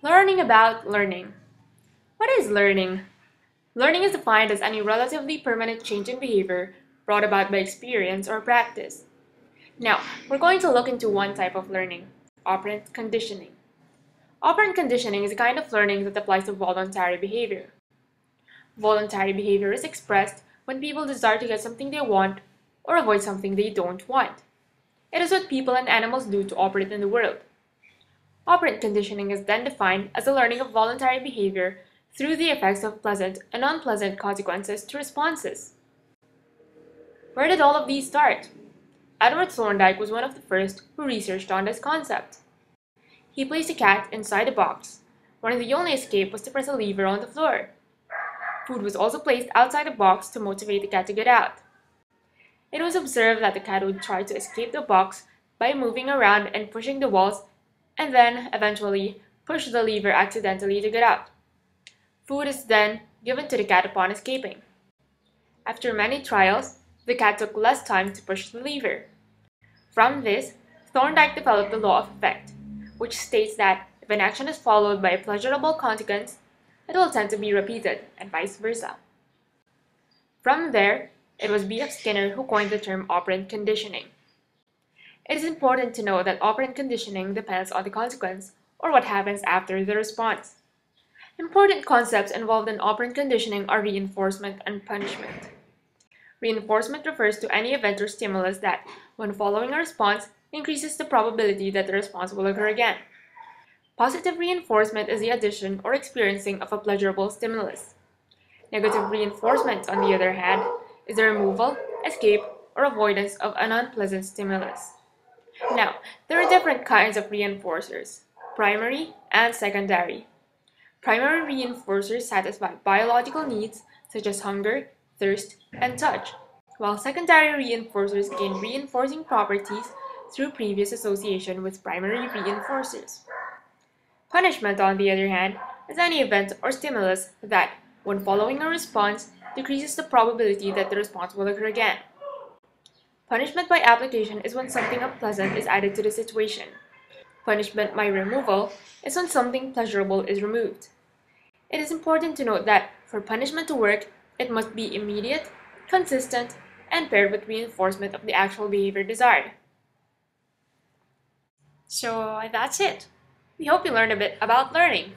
Learning about learning. What is learning? Learning is defined as any relatively permanent change in behavior brought about by experience or practice. Now, we're going to look into one type of learning, operant conditioning. Operant conditioning is a kind of learning that applies to voluntary behavior. Voluntary behavior is expressed when people desire to get something they want or avoid something they don't want. It is what people and animals do to operate in the world. Operant conditioning is then defined as the learning of voluntary behavior through the effects of pleasant and unpleasant consequences to responses. Where did all of these start? Edward Thorndike was one of the first who researched on this concept. He placed a cat inside a box, where the only escape was to press a lever on the floor. Food was also placed outside the box to motivate the cat to get out. It was observed that the cat would try to escape the box by moving around and pushing the walls, and then, eventually, push the lever accidentally to get out. Food is then given to the cat upon escaping. After many trials, the cat took less time to push the lever. From this, Thorndike developed the law of effect, which states that if an action is followed by a pleasurable consequence, it will tend to be repeated, and vice versa. From there, it was B.F. Skinner who coined the term operant conditioning. It is important to know that operant conditioning depends on the consequence, or what happens after the response. Important concepts involved in operant conditioning are reinforcement and punishment. Reinforcement refers to any event or stimulus that, when following a response, increases the probability that the response will occur again. Positive reinforcement is the addition or experiencing of a pleasurable stimulus. Negative reinforcement, on the other hand, is the removal, escape, or avoidance of an unpleasant stimulus. Now, there are different kinds of reinforcers, primary and secondary. Primary reinforcers satisfy biological needs such as hunger, thirst, and touch, while secondary reinforcers gain reinforcing properties through previous association with primary reinforcers. Punishment, on the other hand, is any event or stimulus that, when following a response, decreases the probability that the response will occur again. Punishment by application is when something unpleasant is added to the situation. Punishment by removal is when something pleasurable is removed. It is important to note that for punishment to work, it must be immediate, consistent, and paired with reinforcement of the actual behavior desired. So that's it. We hope you learned a bit about learning.